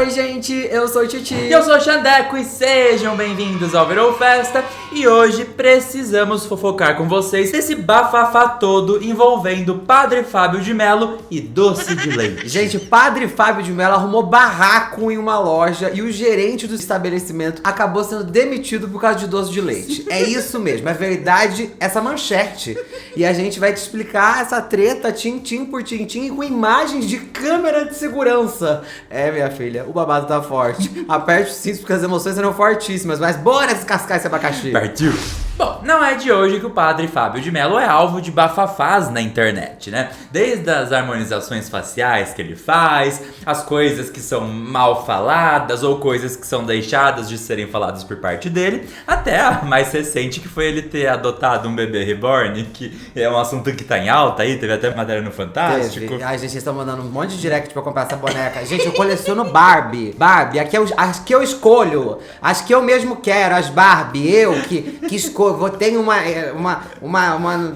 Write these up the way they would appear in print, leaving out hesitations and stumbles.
Oi, gente, eu sou o Titi. E eu sou o Xandeco e sejam bem-vindos ao Virou Festa. E hoje precisamos fofocar com vocês desse bafafá todo envolvendo Padre Fábio de Melo e doce de leite. Gente, Padre Fábio de Melo arrumou barraco em uma loja e o gerente do estabelecimento acabou sendo demitido por causa de doce de leite. É isso mesmo, é verdade essa manchete. E a gente vai te explicar essa treta tintim por tintim e com imagens de câmera de segurança. É, minha filha, o babado tá forte. Aperte os cintos porque as emoções serão fortíssimas, mas bora descascar esse abacaxi. Partiu! Bom, não é de hoje que o Padre Fábio de Melo é alvo de bafafás na internet, né? Desde as harmonizações faciais que ele faz, as coisas que são mal faladas ou coisas que são deixadas de serem faladas por parte dele, até a mais recente que foi ele ter adotado um bebê reborn, que é um assunto que tá em alta aí, teve até matéria no Fantástico. Ai, gente, vocês estão mandando um monte de direct pra comprar essa boneca. Gente, eu coleciono Barbie. Barbie, as que eu escolho, as que eu mesmo quero, as Barbie, eu que escolho. Tenho uma,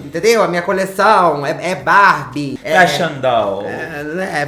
entendeu? A minha coleção é Barbie. Fashion doll.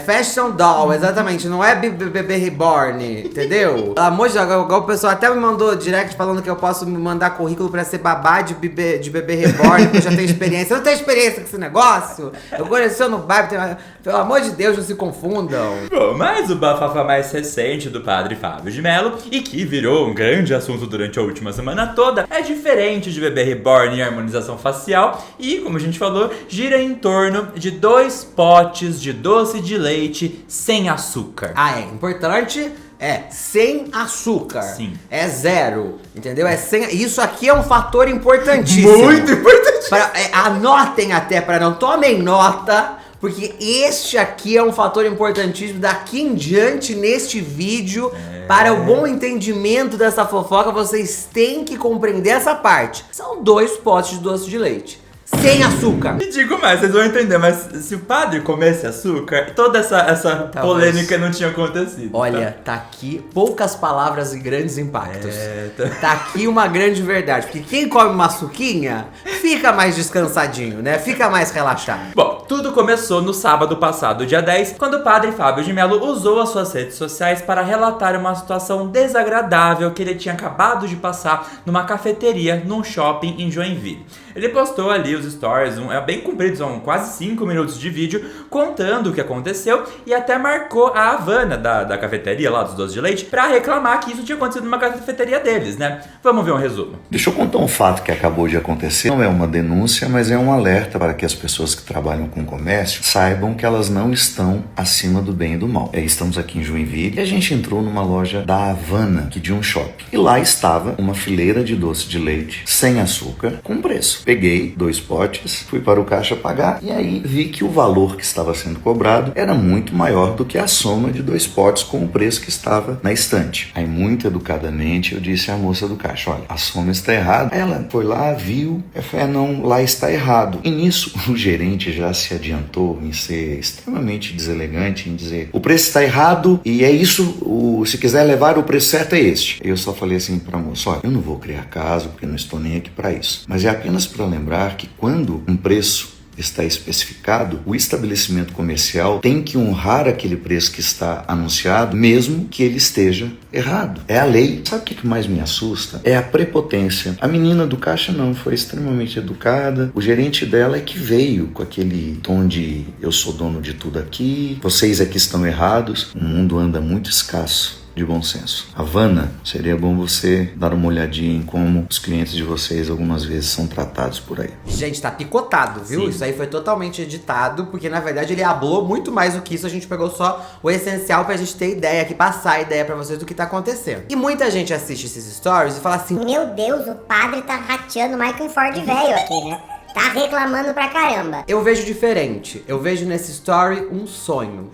Fashion doll, exatamente. Não é bebê reborn, entendeu? Pelo amor de Deus, o pessoal até me mandou direct falando que eu posso me mandar currículo pra ser babá de bebê reborn, porque eu já tenho experiência. Eu não tenho experiência com esse negócio. Eu coleciono Barbie. Pelo amor de Deus, não se confundam. Bom, mas o bafafá mais recente do Padre Fábio de Melo, e que virou um grande assunto durante a última semana toda, é diferente de bebê reborn e harmonização facial e, como a gente falou, gira em torno de 2 potes de doce de leite sem açúcar. Ah, é importante. É, sem açúcar. Sim. É 0, entendeu? Isso aqui é um fator importantíssimo. Muito importante. Anotem até para não tomem nota, porque este aqui é um fator importantíssimo daqui em diante neste vídeo. Para o bom entendimento dessa fofoca, vocês têm que compreender essa parte. São 2 potes de doce de leite. Sem açúcar. E digo mais, vocês vão entender, mas se o padre comesse açúcar, toda essa polêmica não tinha acontecido. Olha, tá aqui poucas palavras e grandes impactos. Tá aqui uma grande verdade, porque quem come uma açuquinha fica mais descansadinho, né? Fica mais relaxado. Bom, tudo começou no sábado passado, dia 10, quando o Padre Fábio de Melo usou as suas redes sociais para relatar uma situação desagradável que ele tinha acabado de passar numa cafeteria num shopping em Joinville. Ele postou ali os stories, bem compridos, são quase 5 minutos de vídeo, contando o que aconteceu e até marcou a Havana da cafeteria lá dos doces de leite pra reclamar que isso tinha acontecido numa cafeteria deles, né? Vamos ver um resumo. Deixa eu contar um fato que acabou de acontecer. Não é uma denúncia, mas é um alerta para que as pessoas que trabalham com comércio saibam que elas não estão acima do bem e do mal. Estamos aqui em Joinville e a gente entrou numa loja da Havana, que de um shopping. E lá estava uma fileira de doce de leite sem açúcar com preço. Peguei 2 potes, fui para o caixa pagar e aí vi que o valor que estava sendo cobrado era muito maior do que a soma de 2 potes com o preço que estava na estante. Aí, muito educadamente, eu disse à moça do caixa: olha, a soma está errada. Ela foi lá, viu, não, lá está errado. E nisso, o gerente já se adiantou em ser extremamente deselegante, em dizer: o preço está errado e é isso, se quiser levar, o preço certo é este. Eu só falei assim para a moça: olha, eu não vou criar caso, porque não estou nem aqui para isso. Mas é apenas para lembrar que quando um preço está especificado, o estabelecimento comercial tem que honrar aquele preço que está anunciado, mesmo que ele esteja errado. É a lei. Sabe o que mais me assusta? É a prepotência. A menina do caixa não, foi extremamente educada. O gerente dela é que veio com aquele tom de: eu sou dono de tudo aqui, vocês é que estão errados. O mundo anda muito escasso de bom senso. Havana, seria bom você dar uma olhadinha em como os clientes de vocês algumas vezes são tratados por aí. Gente, tá picotado, viu? Sim. Isso aí foi totalmente editado, porque na verdade ele hablou muito mais do que isso. A gente pegou só o essencial pra gente ter ideia aqui, passar a ideia pra vocês do que tá acontecendo. E muita gente assiste esses stories e fala assim: meu Deus, o padre tá rateando o Michael Ford velho aqui, né? Tá reclamando pra caramba. Eu vejo diferente. Eu vejo nesse story um sonho,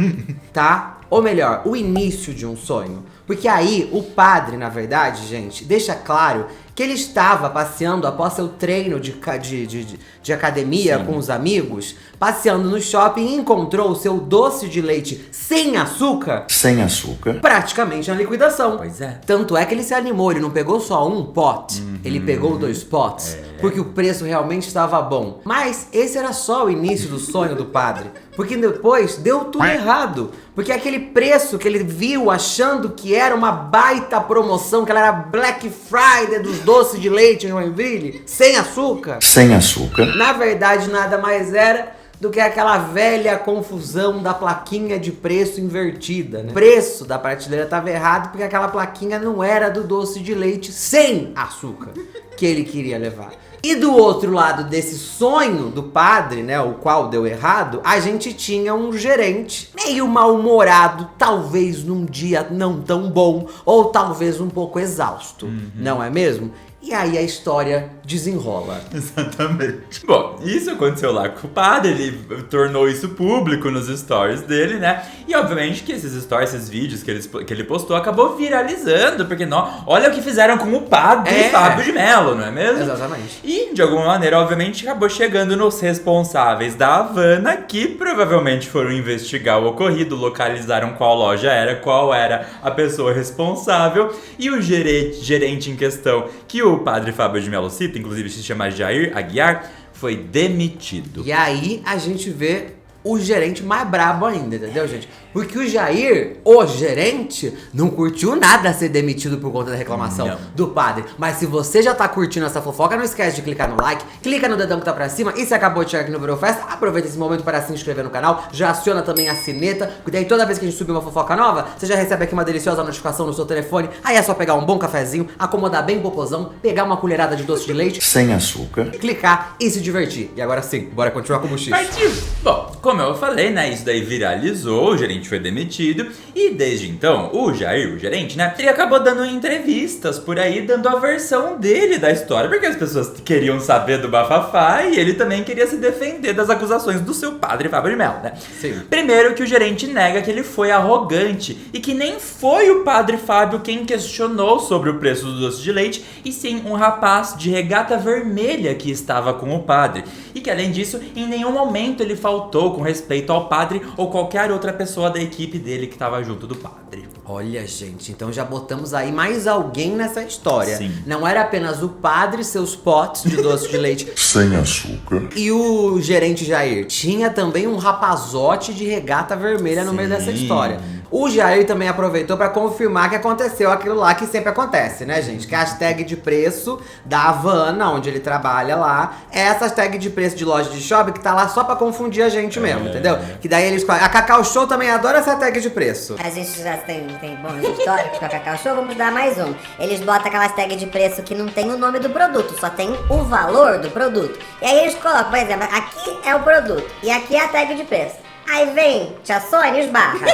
tá? Ou melhor, o início de um sonho. Porque aí o padre, na verdade, gente, deixa claro que ele estava passeando após seu treino de academia com os amigos, passeando no shopping e encontrou o seu doce de leite sem açúcar, Sem açúcar. praticamente na liquidação. Pois é. Tanto é que ele se animou, ele não pegou só um pote, ele pegou 2 potes, porque o preço realmente estava bom. Mas esse era só o início do sonho do padre, porque depois deu tudo errado. Porque aquele preço que ele viu achando que era uma baita promoção, que ela era Black Friday dos doces de leite em Joinville, sem açúcar, Sem açúcar. na verdade nada mais era do que aquela velha confusão da plaquinha de preço invertida, né? O preço da prateleira estava errado porque aquela plaquinha não era do doce de leite sem açúcar que ele queria levar. E do outro lado desse sonho do padre, né, o qual deu errado, a gente tinha um gerente meio mal-humorado, talvez num dia não tão bom, ou talvez um pouco exausto, não é mesmo? E aí a história desenrola. Exatamente. Bom, isso aconteceu lá com o padre, ele tornou isso público nos stories dele, né? E obviamente que esses stories, esses vídeos que ele postou, acabou viralizando, porque olha o que fizeram com o padre Fábio de Mello, não é mesmo? Exatamente. E, de alguma maneira, obviamente, acabou chegando nos responsáveis da Havana, que provavelmente foram investigar o ocorrido, localizaram qual loja era, qual era a pessoa responsável, e o gerente em questão, que o padre Fábio de Mello cita, inclusive se chama Jair Aguiar, foi demitido. E aí a gente vê o gerente mais brabo ainda, entendeu, gente? Porque o Jair, o gerente, não curtiu nada ser demitido por conta da reclamação do padre. Mas se você já tá curtindo essa fofoca, não esquece de clicar no like, clica no dedão que tá pra cima. E se acabou de chegar aqui no Virou Festa, aproveita esse momento para se inscrever no canal. Já aciona também a sineta, porque daí toda vez que a gente subir uma fofoca nova, você já recebe aqui uma deliciosa notificação no seu telefone. Aí é só pegar um bom cafezinho, acomodar bem o popozão, pegar uma colherada de doce de leite, Sem açúcar. clicar e se divertir. E agora sim, bora continuar com o buchicho. Partiu! Bom, como eu falei, né, isso daí viralizou, o gerente foi demitido e desde então, o Jair, o gerente, né, ele acabou dando entrevistas por aí, dando a versão dele da história, porque as pessoas queriam saber do bafafá e ele também queria se defender das acusações do seu padre Fábio de Mello, né? Sim. Primeiro que o gerente nega que ele foi arrogante e que nem foi o padre Fábio quem questionou sobre o preço do doce de leite, e sim um rapaz de regata vermelha que estava com o padre. E que além disso, em nenhum momento ele faltou com respeito ao padre ou qualquer outra pessoa da equipe dele que estava junto do padre. Olha, gente, então já botamos aí mais alguém nessa história. Sim. Não era apenas o padre e seus potes de doce de leite Sem açúcar. e o gerente Jair. Tinha também um rapazote de regata vermelha no meio dessa história. O Jair também aproveitou pra confirmar que aconteceu aquilo lá que sempre acontece, né, gente? Que a hashtag de preço da Havana, onde ele trabalha lá, é essa hashtag de preço de loja de shopping que tá lá só pra confundir a gente mesmo, entendeu? Que daí eles... A Cacau Show também adora essa tag de preço. A gente já tem bons históricos com a Cacau Show, vamos dar mais um. Eles botam aquelas tags de preço que não tem o nome do produto, só tem o valor do produto. E aí eles colocam, por exemplo, aqui é o produto e aqui é a tag de preço. Aí vem, tia Sônia, esbarra.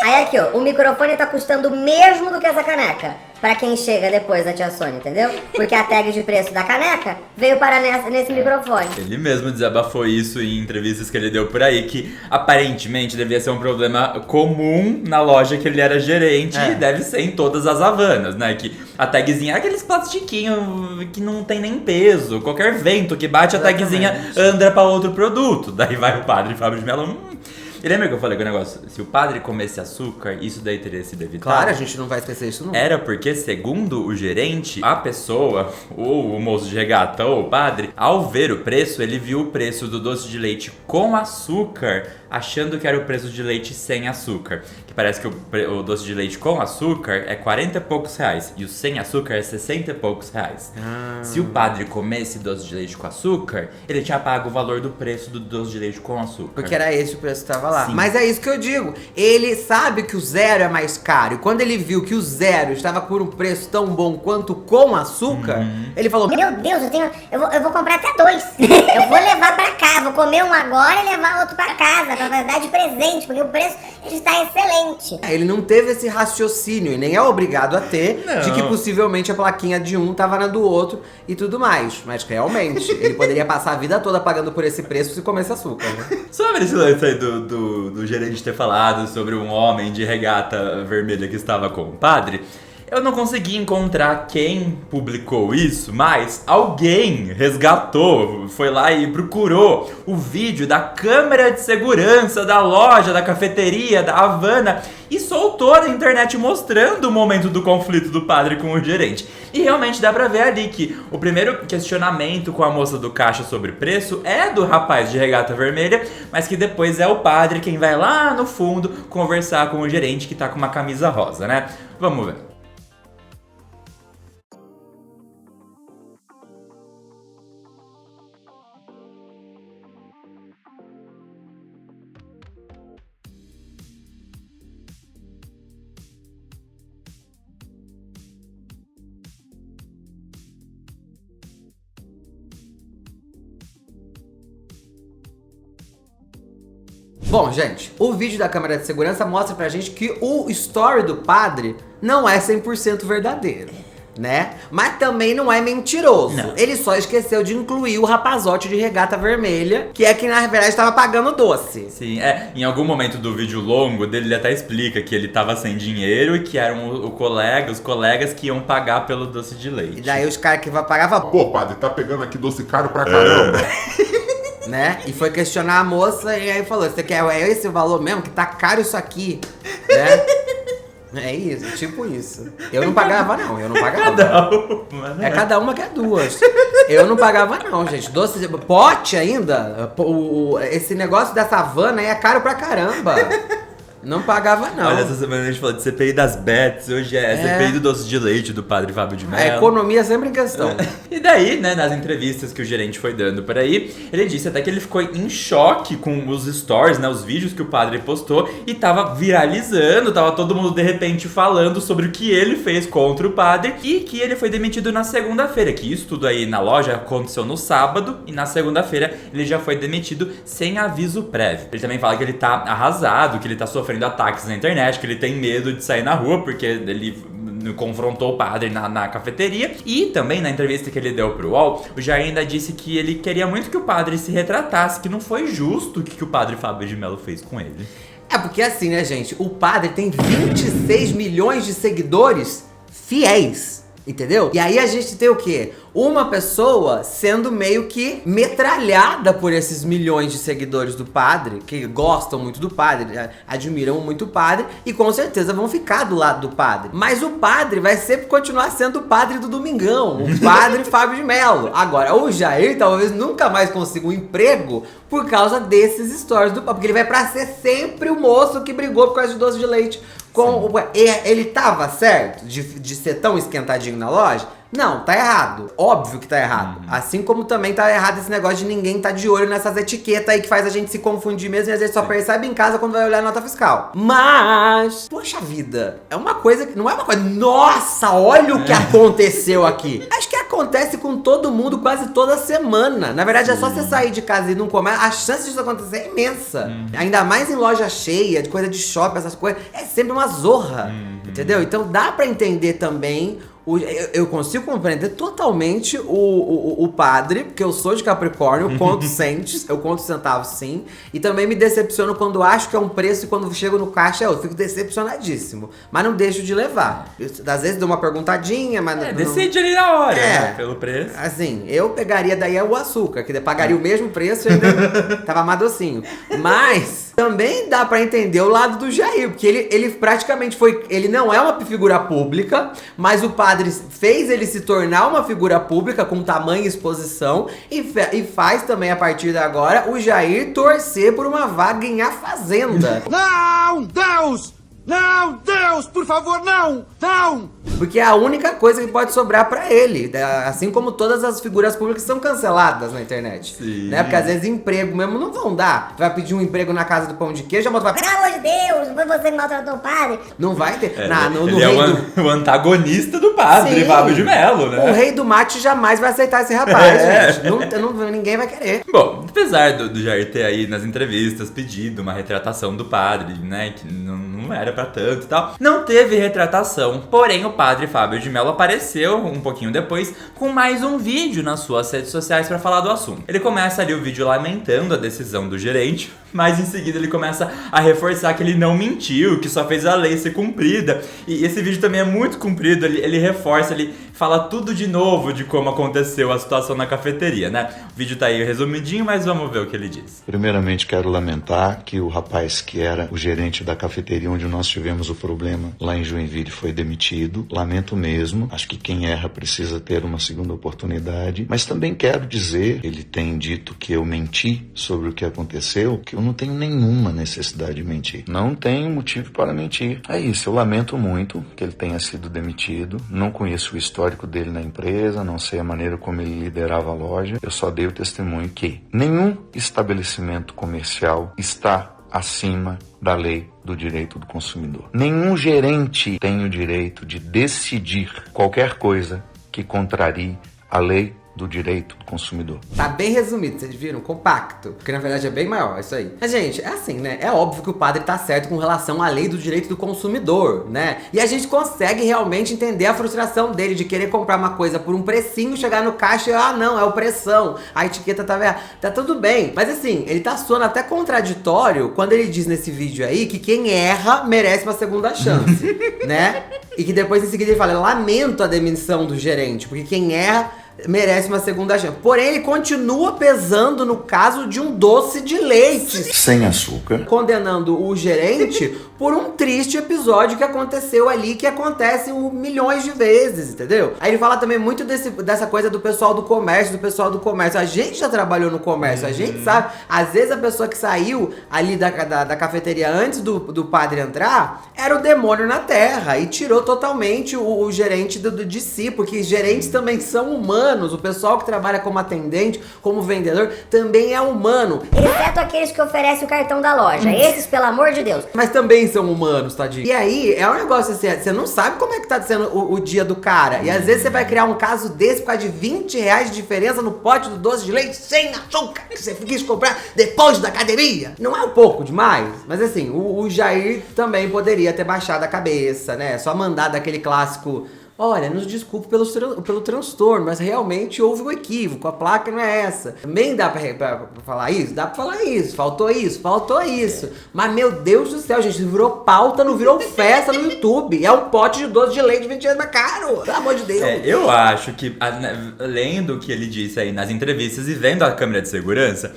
Aí aqui, ó, o microfone tá custando o mesmo do que essa caneca. Pra quem chega depois da tia Sônia, entendeu? Porque a tag de preço da caneca veio parar nesse microfone. Ele mesmo desabafou isso em entrevistas que ele deu por aí, que aparentemente devia ser um problema comum na loja que ele era gerente e deve ser em todas as Havanas, né? Que a tagzinha é aqueles plastiquinhos que não tem nem peso. Qualquer vento que bate, a tagzinha anda pra outro produto. Daí vai o padre Fábio de Mello. E lembra que eu falei que o negócio, se o padre comesse açúcar, isso daí teria sido evitado? Claro, a gente não vai esquecer isso nunca. Era porque, segundo o gerente, a pessoa, ou o moço de regata, ou o padre, ao ver o preço, ele viu o preço do doce de leite com açúcar, achando que era o preço de leite sem açúcar. Que parece que o doce de leite com açúcar é 40 e poucos reais, e o sem açúcar é 60 e poucos reais. Se o padre comesse doce de leite com açúcar, ele tinha pago o valor do preço do doce de leite com açúcar. Porque era esse o preço que tava lá. Sim. Mas é isso que eu digo. Ele sabe que o zero é mais caro. E quando ele viu que o zero estava por um preço tão bom quanto com açúcar, ele falou: Meu Deus, eu vou comprar até 2. Eu vou levar pra casa, vou comer um agora e levar outro pra casa, pra dar de presente, porque o preço está excelente. Ele não teve esse raciocínio e nem é obrigado a ter Não. de que possivelmente a plaquinha de um tava na do outro e tudo mais. Mas realmente, ele poderia passar a vida toda pagando por esse preço se comesse açúcar, né? Sobre esse lance aí do gerente ter falado sobre um homem de regata vermelha que estava com o padre, Eu não consegui encontrar quem publicou isso, mas alguém resgatou, foi lá e procurou o vídeo da câmera de segurança da loja, da cafeteria, da Havana e soltou na internet mostrando o momento do conflito do padre com o gerente. E realmente dá pra ver ali que o primeiro questionamento com a moça do caixa sobre preço é do rapaz de regata vermelha, mas que depois é o padre quem vai lá no fundo conversar com o gerente que tá com uma camisa rosa, né? Vamos ver. Bom, gente, o vídeo da câmera de segurança mostra pra gente que o story do padre não é 100% verdadeiro, né? Mas também não é mentiroso. Não. Ele só esqueceu de incluir o rapazote de regata vermelha, que é quem na verdade estava pagando doce. Sim, em algum momento do vídeo longo dele ele até explica que ele tava sem dinheiro e que eram os colegas que iam pagar pelo doce de leite. E daí os caras que pagavam, Pô, padre, tá pegando aqui doce caro pra caramba. né? E foi questionar a moça e aí falou, você quer esse o valor mesmo? Que tá caro isso aqui, né? É isso, tipo isso. Eu não pagava não, eu não pagava. Cada uma quer duas. Eu não pagava não, gente. Doce, pote ainda, esse negócio dessa Havana aí é caro pra caramba. Não pagava não. Olha, essa semana a gente falou de CPI das Bets, hoje é CPI do doce de leite do padre Fábio de A Mello. economia sempre em questão. E daí, né, nas entrevistas que o gerente foi dando por aí, ele disse até que ele ficou em choque com os stories, né, os vídeos que o padre postou e tava viralizando, tava todo mundo de repente falando sobre o que ele fez contra o padre e que ele foi demitido na segunda-feira, que isso tudo aí na loja aconteceu no sábado e na segunda-feira ele já foi demitido sem aviso prévio. Ele também fala que ele tá arrasado, que ele tá sofrendo ataques na internet, que ele tem medo de sair na rua porque ele confrontou o padre na cafeteria. E também na entrevista que ele deu pro UOL, o Jair ainda disse que ele queria muito que o padre se retratasse, que não foi justo o que o padre Fábio de Mello fez com ele. É porque assim, né, gente? O padre tem 26 milhões de seguidores fiéis. Entendeu? E aí a gente tem o quê? Uma pessoa sendo meio que metralhada por esses milhões de seguidores do padre, que gostam muito do padre, admiram muito o padre e com certeza vão ficar do lado do padre. Mas o padre vai sempre continuar sendo o padre do Domingão, o padre Fábio de Mello. Agora, o Jair talvez nunca mais consiga um emprego por causa desses stories do padre, porque ele vai pra ser sempre o moço que brigou por causa de doce de leite. Ele tava certo de ser tão esquentadinho na loja? Não, tá errado. Óbvio que tá errado. Assim como também tá errado esse negócio de ninguém tá de olho nessas etiquetas aí que faz a gente se confundir mesmo e às vezes só percebe em casa quando vai olhar a nota fiscal. Mas, poxa vida, é uma coisa que não é uma coisa, nossa, olha o que aconteceu aqui. Acho que acontece com todo mundo quase toda semana. Na verdade, é só você sair de casa e não comer, a chance disso acontecer é imensa. Ainda mais em loja cheia, de coisa de shopping, essas coisas, é sempre uma zorra. Entendeu? Então dá pra entender também. Eu consigo compreender totalmente o padre, porque eu sou de Capricórnio, eu conto centes, eu conto centavos sim, e também me decepciono quando acho que é um preço e quando chego no caixa eu fico decepcionadíssimo, mas não deixo de levar. Às vezes dou uma perguntadinha, mas não... Decide ali na hora, né, pelo preço. Assim, eu pegaria daí o açúcar, que pagaria o mesmo preço e ainda tava mais docinho. Mas também dá pra entender o lado do Jair, porque ele praticamente ele não é uma figura pública, mas o padre fez ele se tornar uma figura pública com tamanha exposição e faz também a partir de agora o Jair torcer por uma vaga em A Fazenda. Não, Deus! Não, Deus, por favor, não! Não! Porque é a única coisa que pode sobrar pra ele. Assim como todas as figuras públicas são canceladas na internet. Sim. Né? Porque às vezes emprego mesmo não vão dar. Vai pedir um emprego na casa do pão de queijo, a moça vai... Pelo amor de Deus, foi você que maltratou o padre. Não vai ter. Ele é o antagonista do padre, Sim. Fábio de Mello, né? O rei do mate jamais vai aceitar esse rapaz, gente. Ninguém vai querer. Bom, apesar do Jair ter aí nas entrevistas pedido uma retratação do padre, né, que não era pra tanto e tal, não teve retratação, porém o padre Fábio de Mello apareceu um pouquinho depois com mais um vídeo nas suas redes sociais pra falar do assunto. Ele começa ali o vídeo lamentando a decisão do gerente, Mas em seguida ele começa a reforçar que ele não mentiu, que só fez a lei ser cumprida. E esse vídeo também é muito comprido, ele reforça, ele fala tudo de novo de como aconteceu a situação na cafeteria, né? O vídeo tá aí resumidinho, mas vamos ver o que ele diz. Primeiramente, quero lamentar que o rapaz que era o gerente da cafeteria onde nós tivemos o problema lá em Joinville foi demitido. Lamento mesmo. Acho que quem erra precisa ter uma segunda oportunidade. Mas também quero dizer, ele tem dito que eu menti sobre o que aconteceu, que eu não tenho nenhuma necessidade de mentir. Não tenho motivo para mentir. É isso, eu lamento muito que ele tenha sido demitido. Não conheço o histórico dele na empresa, não sei a maneira como ele liderava a loja. Eu só dei o testemunho que nenhum estabelecimento comercial está acima da lei do direito do consumidor. Nenhum gerente tem o direito de decidir qualquer coisa que contrarie a lei do direito do consumidor. Tá bem resumido, vocês viram? Compacto. Porque na verdade é bem maior, isso aí. Mas, gente, é assim, né? É óbvio que o padre tá certo com relação à lei do direito do consumidor, né? E a gente consegue realmente entender a frustração dele de querer comprar uma coisa por um precinho, chegar no caixa e, não, é o pressão. A etiqueta tá tudo bem. Mas assim, ele tá soando até contraditório quando ele diz nesse vídeo aí que quem erra merece uma segunda chance, né? E que depois em seguida ele fala, lamento a demissão do gerente, porque quem erra merece uma segunda chance. Porém, ele continua pesando no caso de um doce de leite. Sem açúcar. Condenando o gerente por um triste episódio que aconteceu ali, que acontece milhões de vezes, entendeu? Aí ele fala também muito dessa coisa do pessoal do comércio, A gente já trabalhou no comércio, a gente sabe. Às vezes a pessoa que saiu ali da cafeteria antes do padre entrar, era o demônio na terra e tirou totalmente o gerente de si, porque gerentes também são humanos. O pessoal que trabalha como atendente, como vendedor, também é humano. Exceto aqueles que oferecem o cartão da loja. Esses, pelo amor de Deus. Mas também são humanos, tadinho. E aí, é um negócio assim, você não sabe como é que tá sendo o dia do cara. E às vezes você vai criar um caso desse por causa de R$20 de diferença no pote do doce de leite sem açúcar que você quis comprar depois da academia. Não é um pouco demais? Mas assim, o Jair também poderia ter baixado a cabeça, né? Só mandar daquele clássico... Olha, nos desculpe pelo transtorno, mas realmente houve um equívoco, a placa não é essa. Também dá pra falar isso? Dá pra falar isso, faltou isso. Mas, meu Deus do céu, gente, virou pauta, não virou festa no YouTube. É um pote de doce de leite de R$20 mais caro, pelo amor de Deus. Eu acho que, lendo o que ele disse aí nas entrevistas e vendo a câmera de segurança...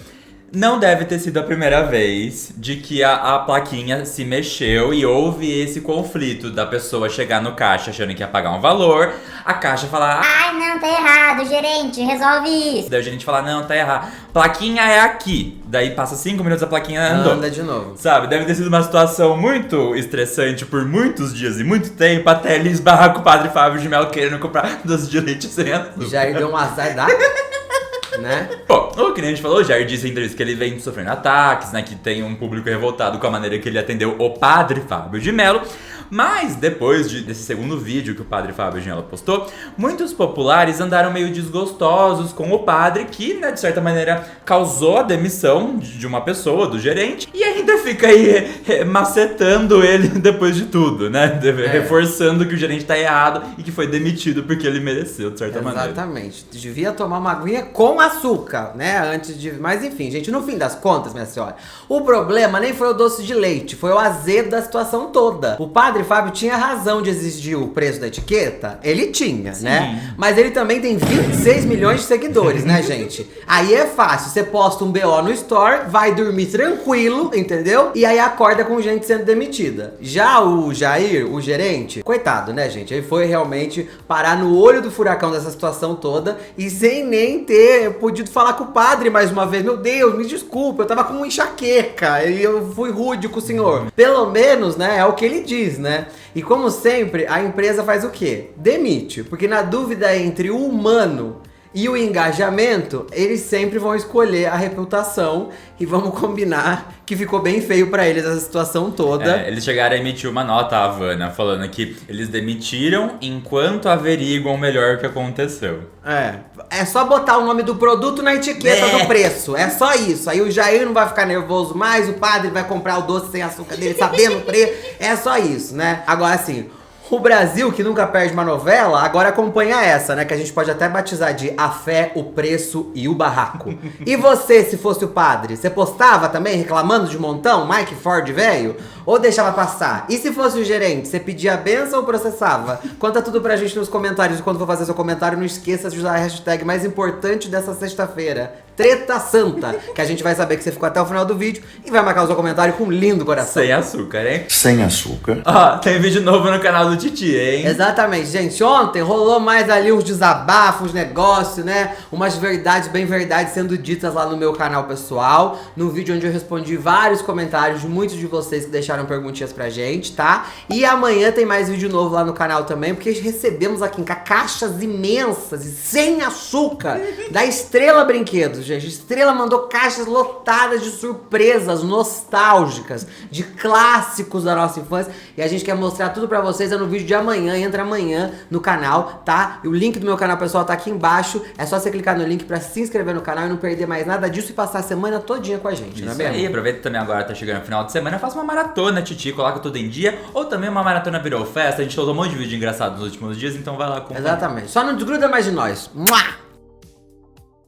Não deve ter sido a primeira vez de que a plaquinha se mexeu e houve esse conflito da pessoa chegar no caixa achando que ia pagar um valor, a caixa falar... Ai, não, tá errado, gerente, resolve isso. Daí o gerente falar, não, tá errado. Plaquinha é aqui. Daí passa 5 minutos, a plaquinha andou. Anda de novo. Sabe, deve ter sido uma situação muito estressante por muitos dias e muito tempo, até ele esbarrar com o padre Fábio de Mello querendo comprar doce de leite sem açúcar. Já deu um azar da... né? Bom, o que a gente falou, o Jair disse em entrevista que ele vem sofrendo ataques, né? Que tem um público revoltado com a maneira que ele atendeu o padre Fábio de Mello. Mas depois desse segundo vídeo que o padre Fábio de Mello postou, muitos populares andaram meio desgostosos com o padre, que, né, de certa maneira, causou a demissão de uma pessoa, do gerente, e ainda fica aí macetando ele depois de tudo, né? Reforçando que o gerente tá errado e que foi demitido porque ele mereceu, de certa maneira. Exatamente. Devia tomar uma aguinha com açúcar, né? Antes de... Mas enfim, gente, no fim das contas, minha senhora, o problema nem foi o doce de leite, foi o azedo da situação toda. O padre Fábio tinha razão de exigir o preço da etiqueta? Ele tinha, né? Mas ele também tem 26 milhões de seguidores, né, gente? Aí é fácil, você posta um BO no store, vai dormir tranquilo, entendeu? E aí acorda com gente sendo demitida. Já o Jair, o gerente, coitado, né, gente? Ele foi realmente parar no olho do furacão dessa situação toda e sem nem ter podido falar com o padre mais uma vez. Meu Deus, me desculpa, eu tava com uma enxaqueca e eu fui rude com o senhor. Pelo menos, né, é o que ele diz, né? E como sempre, a empresa faz o quê? Demite. Porque na dúvida entre o humano e o engajamento, eles sempre vão escolher a reputação e vamos combinar que ficou bem feio pra eles essa situação toda. Eles chegaram a emitir uma nota, a Havana, falando que eles demitiram enquanto averiguam melhor o que aconteceu. É só botar o nome do produto na etiqueta do preço. É só isso. Aí o Jair não vai ficar nervoso mais, o padre vai comprar o doce sem açúcar dele sabendo o preço. É só isso, né? Agora assim... O Brasil, que nunca perde uma novela, agora acompanha essa, né? Que a gente pode até batizar de A Fé, o Preço e o Barraco. E você, se fosse o padre, você postava também reclamando de montão, Mike Ford velho? Ou deixava passar? E se fosse o gerente, você pedia a benção ou processava? Conta tudo pra gente nos comentários. E quando for fazer seu comentário, não esqueça de usar a hashtag mais importante dessa sexta-feira, Treta Santa, que a gente vai saber que você ficou até o final do vídeo e vai marcar o seu comentário com um lindo coração. Sem açúcar, hein? Sem açúcar. Ó, tem vídeo novo no canal do Titi, hein? Exatamente, gente. Ontem rolou mais ali uns desabafos, negócio, né? Umas verdades, bem verdades sendo ditas lá no meu canal pessoal. No vídeo onde eu respondi vários comentários de muitos de vocês que deixaram perguntinhas pra gente, tá? E amanhã tem mais vídeo novo lá no canal também, porque recebemos aqui em caixas imensas e sem açúcar da Estrela Brinquedos, gente. Estrela mandou caixas lotadas de surpresas nostálgicas, de clássicos da nossa infância. E a gente quer mostrar tudo pra vocês no vídeo de amanhã. Entra amanhã no canal, tá? E o link do meu canal pessoal tá aqui embaixo. É só você clicar no link pra se inscrever no canal e não perder mais nada disso e passar a semana todinha com a gente, não é Isso mesmo? aí, aproveita também agora, tá chegando no final de semana, faça uma maratona, Titi, coloca tudo em dia. Ou também uma maratona virou festa, a gente soltou um monte de vídeo engraçado nos últimos dias, então vai lá acompanhar. Exatamente. Só não desgruda mais de nós. Mua!